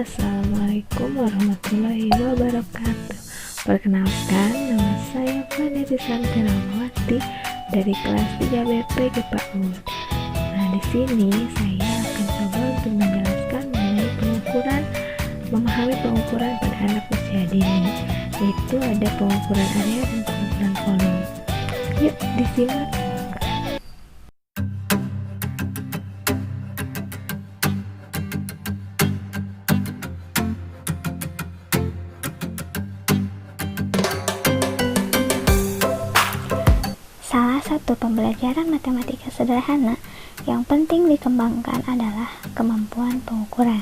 Assalamualaikum warahmatullahi wabarakatuh. Perkenalkan, nama saya Fani Risanti Ramawati dari kelas 3 BP GPA UUD. Nah, di sini saya akan coba untuk menjelaskan mengenai memahami pengukuran pada anak usia dini, yaitu ada pengukuran area dan pengukuran volume. Yuk, disimak. Salah satu pembelajaran matematika sederhana yang penting dikembangkan adalah kemampuan pengukuran.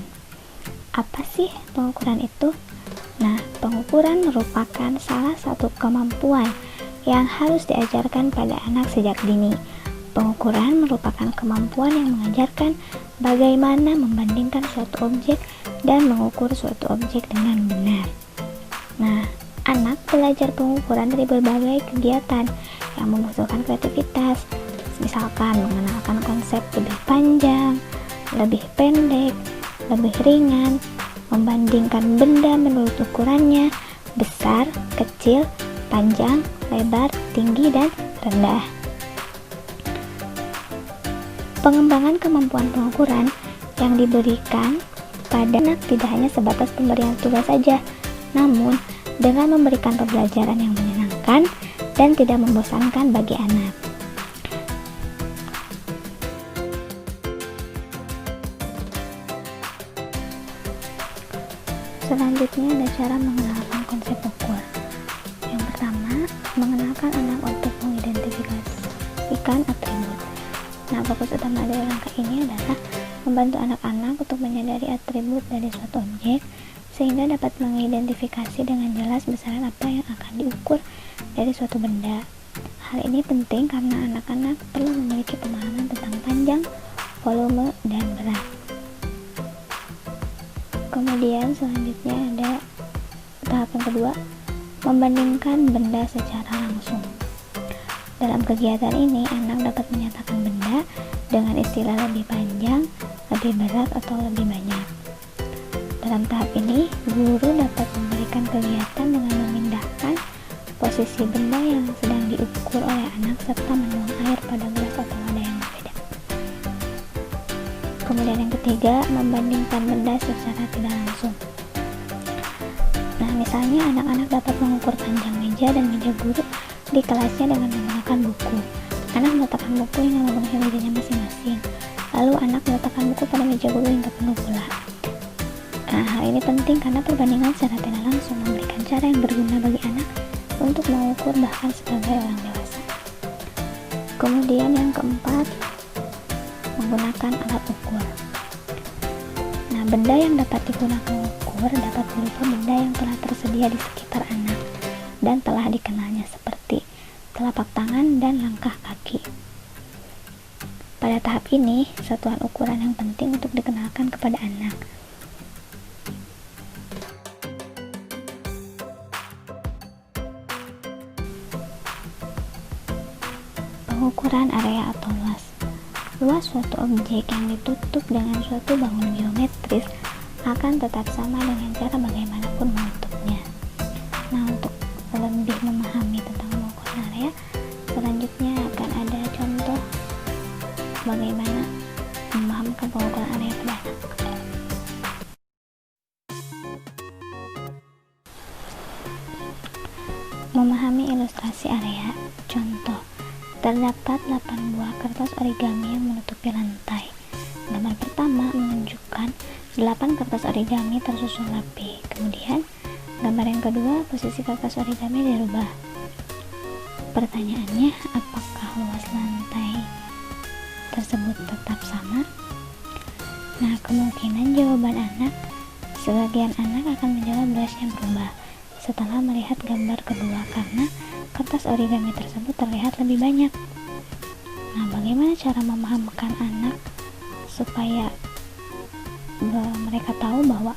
Apa sih pengukuran itu? Nah, pengukuran merupakan salah satu kemampuan yang harus diajarkan pada anak sejak dini. Pengukuran merupakan kemampuan yang mengajarkan bagaimana membandingkan suatu objek dan mengukur suatu objek dengan benar. Nah, anak belajar pengukuran dari berbagai kegiatan yang membutuhkan kreativitas, misalkan mengenalkan konsep lebih panjang, lebih pendek, lebih ringan, membandingkan benda menurut ukurannya, besar, kecil, panjang, lebar, tinggi, dan rendah. Pengembangan kemampuan pengukuran yang diberikan pada anak tidak hanya sebatas pemberian tugas saja, namun dengan memberikan pembelajaran yang menyenangkan dan tidak membosankan bagi anak. Selanjutnya ada cara mengenalkan konsep ukur. Yang pertama, mengenalkan anak untuk mengidentifikasikan atribut. Nah, fokus utama dari langkah ini adalah membantu anak-anak untuk menyadari atribut dari suatu objek, sehingga dapat mengidentifikasi dengan jelas besaran apa yang akan diukur dari suatu benda. Hal ini penting karena anak-anak perlu memiliki pemahaman tentang panjang, volume, dan berat. Kemudian selanjutnya ada tahap yang kedua, membandingkan benda secara langsung. Dalam kegiatan ini, anak dapat menyatakan benda dengan istilah lebih panjang, lebih berat, atau lebih banyak. Dalam tahap ini, guru dapat memberikan kegiatan dengan memindahkan posisi benda yang sedang diukur oleh anak serta menuang air pada gelas atau wadah yang berbeda. Kemudian yang ketiga, membandingkan benda secara tidak langsung. Nah, misalnya anak-anak dapat mengukur panjang meja dan meja guru di kelasnya dengan menggunakan buku. Anak meletakkan buku yang memenuhi mejanya masing-masing. Lalu anak meletakkan buku pada meja guru hingga penuh pula. Nah, hal ini penting karena perbandingan secara tidak langsung memberikan cara yang berguna bagi anak untuk mengukur bahkan sebagai orang dewasa. Kemudian yang keempat, menggunakan alat ukur. Nah, benda yang dapat digunakan ukur dapat berupa benda yang telah tersedia di sekitar anak dan telah dikenalnya seperti telapak tangan dan langkah kaki. Pada tahap ini, satuan ukuran yang penting untuk dikenalkan kepada anak. Pengukuran area atau luas. Luas suatu objek yang ditutup dengan suatu bangun geometris akan tetap sama dengan cara bagaimanapun menutupnya. Nah, untuk lebih memahami tentang pengukuran area, selanjutnya akan ada contoh bagaimana memahamkan pengukuran area pada anak. Memahami ilustrasi area. Contoh, terdapat 8 buah kertas origami yang menutupi lantai. Gambar pertama menunjukkan 8 kertas origami tersusun rapi. Kemudian, gambar yang kedua, posisi kertas origami dirubah. Pertanyaannya, apakah luas lantai tersebut tetap sama? Nah, kemungkinan jawaban anak, sebagian anak akan menjawab luasnya berubah setelah melihat gambar kedua karena kertas origami tersebut terlihat lebih banyak. Nah, bagaimana cara memahamkan anak supaya mereka tahu bahwa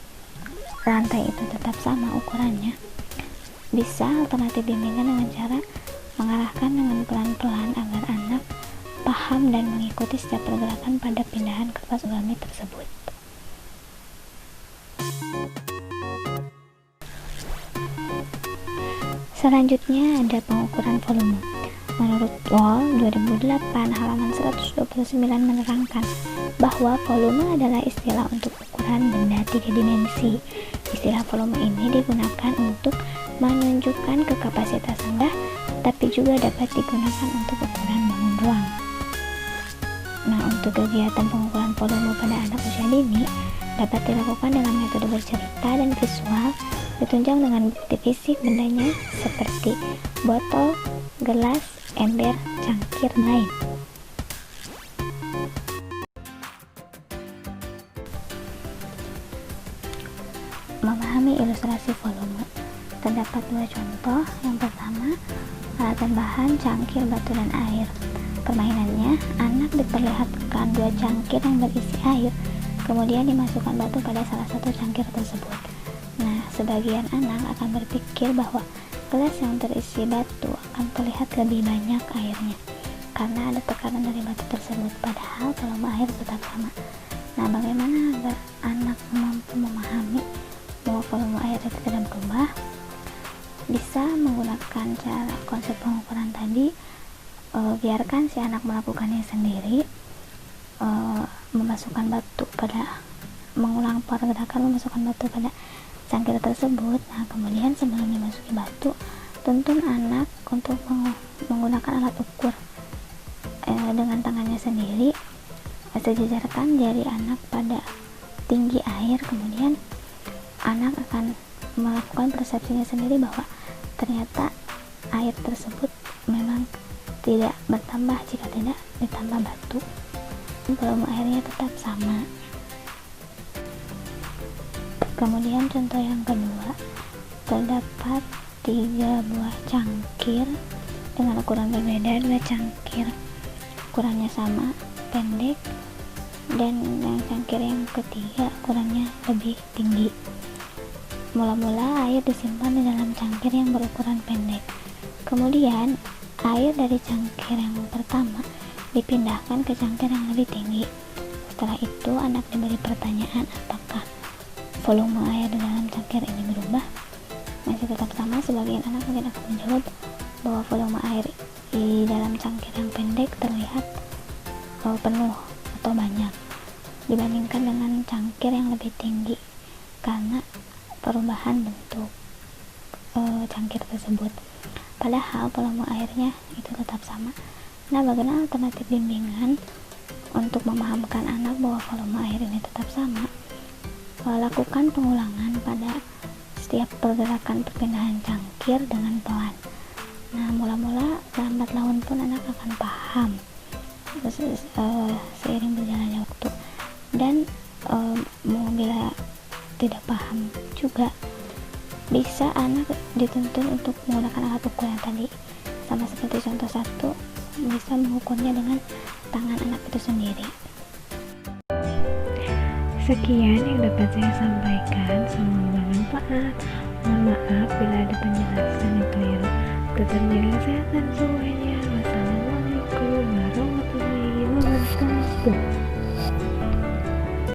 lantai itu tetap sama ukurannya? Bisa alternatif bimbingan dengan cara mengarahkan dengan pelan-pelan agar anak paham dan mengikuti setiap pergerakan pada pindahan kertas origami tersebut. Selanjutnya ada pengukuran volume. Menurut Wall 2008 halaman 129 menerangkan bahwa volume adalah istilah untuk ukuran benda 3 dimensi. Istilah volume ini digunakan untuk menunjukkan ke kapasitas benda, tapi juga dapat digunakan untuk ukuran bangun ruang. Nah, untuk kegiatan pengukuran volume pada anak usia dini dapat dilakukan dengan metode bercerita dan visual, ditunjang dengan bukti fisik bendanya seperti botol, gelas, ember, cangkir, lain. Memahami ilustrasi volume. Terdapat 2 contoh. Yang pertama, alat dan bahan, cangkir, batu, dan air. Permainannya, anak diperlihatkan 2 cangkir yang berisi air, kemudian dimasukkan batu pada salah satu cangkir tersebut. Nah, sebagian anak akan berpikir bahwa gelas yang terisi batu akan terlihat lebih banyak airnya karena ada tekanan dari batu tersebut, padahal volume air tetap sama. Nah, bagaimana agar anak mampu memahami bahwa volume air itu tidak berubah? Bisa menggunakan cara konsep pengukuran tadi. Biarkan si anak melakukannya sendiri, mengulang pergerakan memasukkan batu pada cangkir tersebut. Nah, kemudian sebelum dimasuki batu, tuntun anak untuk menggunakan alat ukur dengan tangannya sendiri. Sejajarkan jari anak pada tinggi air, kemudian anak akan melakukan persepsinya sendiri bahwa ternyata air tersebut memang tidak bertambah jika tidak ditambah batu. Volume airnya tetap sama. Kemudian contoh yang kedua, terdapat 3 buah cangkir dengan ukuran berbeda. 2 cangkir ukurannya sama, pendek, dan yang cangkir yang ketiga ukurannya lebih tinggi. Mula-mula air disimpan di dalam cangkir yang berukuran pendek. Kemudian air dari cangkir yang pertama dipindahkan ke cangkir yang lebih tinggi. Setelah itu anak diberi pertanyaan apakah volume air di dalam cangkir ini berubah. Masih tetap sama, sebagian anak mungkin akan menjawab bahwa volume air di dalam cangkir yang pendek terlihat penuh atau banyak dibandingkan dengan cangkir yang lebih tinggi karena perubahan bentuk cangkir tersebut. Padahal volume airnya itu tetap sama. Nah, bagaimana alternatif bimbingan untuk memahamkan anak bahwa volume air ini tetap sama? Lakukan pengulangan pada setiap pergerakan perpindahan cangkir dengan pelan. Nah, mula-mula lambat laun pun anak akan paham seiring berjalannya waktu. Dan bila tidak paham juga, bisa anak dituntun untuk menggunakan alat ukur yang tadi, sama seperti contoh 1, bisa mengukurnya dengan tangan anak itu sendiri. Sekian yang dapat saya sampaikan, semoga bermanfaat. Mohon maaf bila ada penjelasan yang keliru. Tetap jaga kesehatan semuanya. Wassalamualaikum warahmatullahi wabarakatuh.